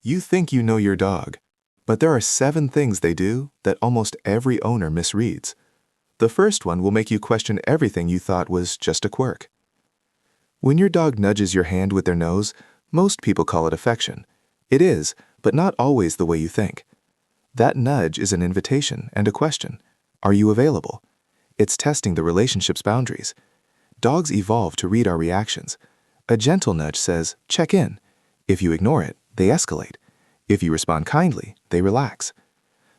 You think you know your dog, but there are 7 things they do that almost every owner misreads. The first one will make you question everything you thought was just a quirk. When your dog nudges your hand with their nose, most people call it affection. It is, but not always the way you think. That nudge is an invitation and a question. Are you available? It's testing the relationship's boundaries. Dogs evolve to read our reactions. A gentle nudge says, check in. If you ignore it, they escalate. If you respond kindly, they relax.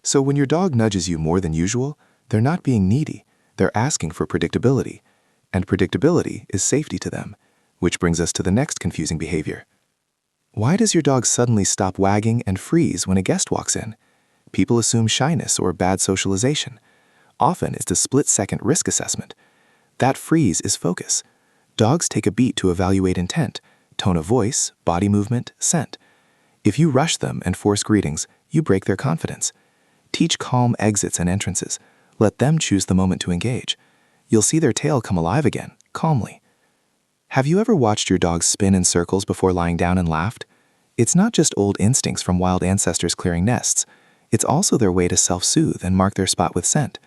So when your dog nudges you more than usual, they're not being needy, they're asking for predictability. And predictability is safety to them, which brings us to the next confusing behavior. Why does your dog suddenly stop wagging and freeze when a guest walks in? People assume shyness or bad socialization. Often it's a split-second risk assessment. That freeze is focus. Dogs take a beat to evaluate intent, tone of voice, body movement, scent. If you rush them and force greetings, you break their confidence. Teach calm exits and entrances. Let them choose the moment to engage. You'll see their tail come alive again, calmly. Have you ever watched your dog spin in circles before lying down and laughed? It's not just old instincts from wild ancestors clearing nests. It's also their way to self-soothe and mark their spot with scent.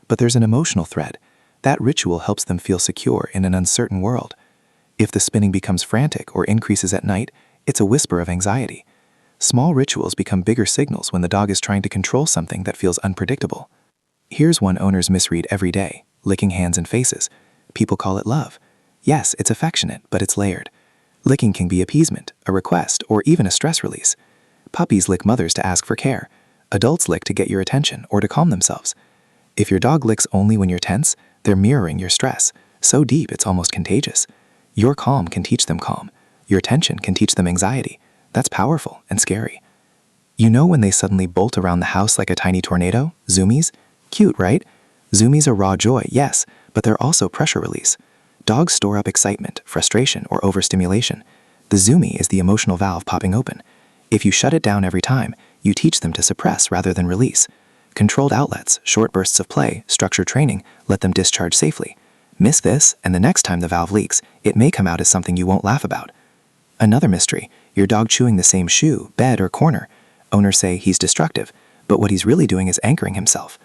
But there's an emotional thread. That ritual helps them feel secure in an uncertain world. If the spinning becomes frantic or increases at night, it's a whisper of anxiety. Small rituals become bigger signals when the dog is trying to control something that feels unpredictable. Here's one owners misread every day: licking hands and faces. People call it love. Yes, it's affectionate, but it's layered. Licking can be appeasement, a request, or even a stress release. Puppies lick mothers to ask for care. Adults lick to get your attention or to calm themselves. If your dog licks only when you're tense, they're mirroring your stress, so deep it's almost contagious. Your calm can teach them calm. Your tension can teach them anxiety. That's powerful and scary. You know when they suddenly bolt around the house like a tiny tornado? Zoomies? Cute, right? Zoomies are raw joy, yes, but they're also pressure release. Dogs store up excitement, frustration, or overstimulation. The zoomie is the emotional valve popping open. If you shut it down every time, you teach them to suppress rather than release. Controlled outlets, short bursts of play, structured training, let them discharge safely. Miss this, and the next time the valve leaks, it may come out as something you won't laugh about. Another mystery: your dog chewing the same shoe, bed, or corner. Owners say he's destructive, but what he's really doing is anchoring himself.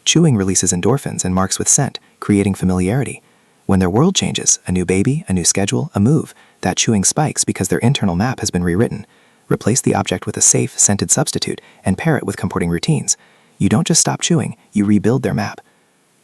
Chewing releases endorphins and marks with scent, creating familiarity. When their world changes, a new baby, a new schedule, a move, that chewing spikes because their internal map has been rewritten. Replace the object with a safe, scented substitute and pair it with comforting routines. You don't just stop chewing, you rebuild their map.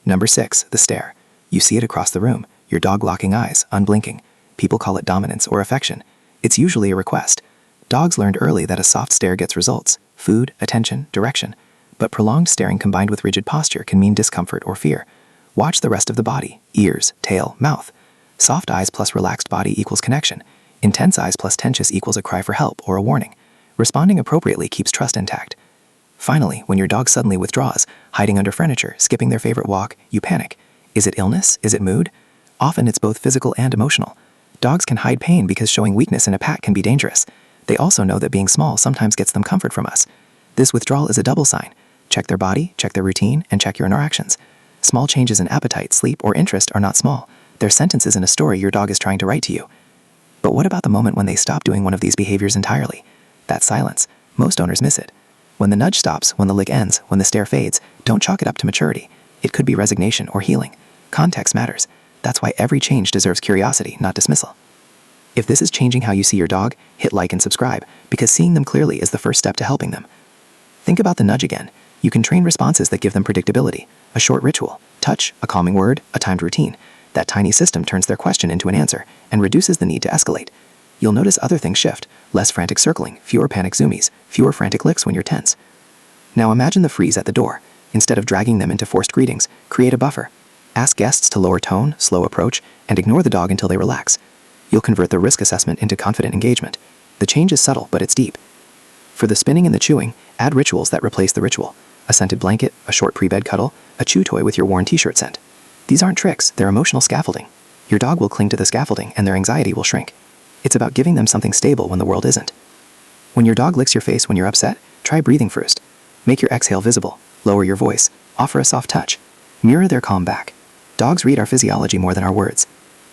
Number 6, the stare. You see it across the room, your dog locking eyes, unblinking. People call it dominance or affection. It's usually a request. Dogs learned early that a soft stare gets results: food, attention, direction. But prolonged staring combined with rigid posture can mean discomfort or fear. Watch the rest of the body: ears, tail, mouth. Soft eyes plus relaxed body equals connection. Intense eyes plus tension equals a cry for help or a warning. Responding appropriately keeps trust intact. Finally, when your dog suddenly withdraws, hiding under furniture, skipping their favorite walk, you panic. Is it illness? Is it mood? Often it's both physical and emotional. Dogs can hide pain because showing weakness in a pack can be dangerous. They also know that being small sometimes gets them comfort from us. This withdrawal is a double sign. Check their body, check their routine, and check your interactions. Small changes in appetite, sleep, or interest are not small. They're sentences in a story your dog is trying to write to you. But what about the moment when they stop doing one of these behaviors entirely? That silence. Most owners miss it. When the nudge stops, when the lick ends, when the stare fades, don't chalk it up to maturity. It could be resignation or healing. Context matters. That's why every change deserves curiosity, not dismissal. If this is changing how you see your dog, hit like and subscribe, because seeing them clearly is the first step to helping them. Think about the nudge again. You can train responses that give them predictability. A short ritual, touch, a calming word, a timed routine. That tiny system turns their question into an answer and reduces the need to escalate. You'll notice other things shift: less frantic circling, fewer panic zoomies, fewer frantic licks when you're tense. Now imagine the freeze at the door. Instead of dragging them into forced greetings, create a buffer. Ask guests to lower tone, slow approach, and ignore the dog until they relax. You'll convert the risk assessment into confident engagement. The change is subtle, but it's deep. For the spinning and the chewing, add rituals that replace the ritual. A scented blanket, a short pre-bed cuddle, a chew toy with your worn t-shirt scent. These aren't tricks, they're emotional scaffolding. Your dog will cling to the scaffolding and their anxiety will shrink. It's about giving them something stable when the world isn't. When your dog licks your face when you're upset, try breathing first. Make your exhale visible, lower your voice, offer a soft touch. Mirror their calm back. Dogs read our physiology more than our words.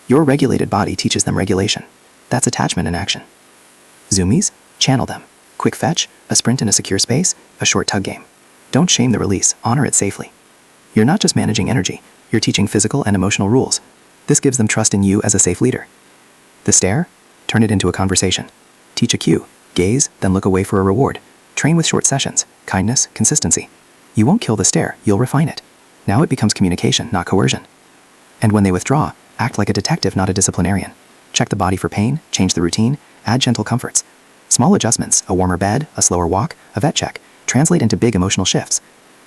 Your regulated body teaches them regulation. That's attachment in action. Zoomies? Channel them. Quick fetch, a sprint in a secure space, a short tug game. Don't shame the release, honor it safely. You're not just managing energy, you're teaching physical and emotional rules. This gives them trust in you as a safe leader. The stare? Turn it into a conversation. Teach a cue, gaze, then look away for a reward. Train with short sessions, kindness, consistency. You won't kill the stare, you'll refine it. Now it becomes communication, not coercion. And when they withdraw, act like a detective, not a disciplinarian. Check the body for pain, change the routine, add gentle comforts. Small adjustments, a warmer bed, a slower walk, a vet check, translate into big emotional shifts.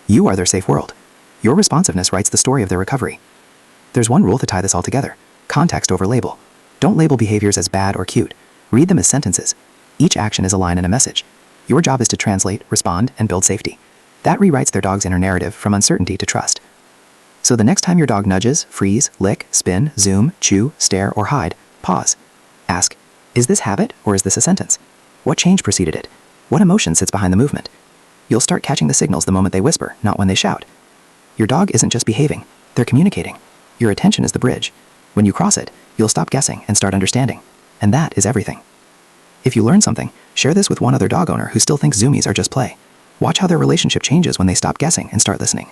You are their safe world. Your responsiveness writes the story of their recovery. There's one rule to tie this all together: context over label. Don't label behaviors as bad or cute. Read them as sentences. Each action is a line and a message. Your job is to translate, respond, and build safety. That rewrites their dog's inner narrative from uncertainty to trust. So the next time your dog nudges, freeze, lick, spin, zoom, chew, stare, or hide, pause. Ask, is this habit or is this a sentence? What change preceded it? What emotion sits behind the movement? You'll start catching the signals the moment they whisper, not when they shout. Your dog isn't just behaving, they're communicating. Your attention is the bridge. When you cross it, you'll stop guessing and start understanding. And that is everything. If you learn something, share this with one other dog owner who still thinks zoomies are just play. Watch how their relationship changes when they stop guessing and start listening.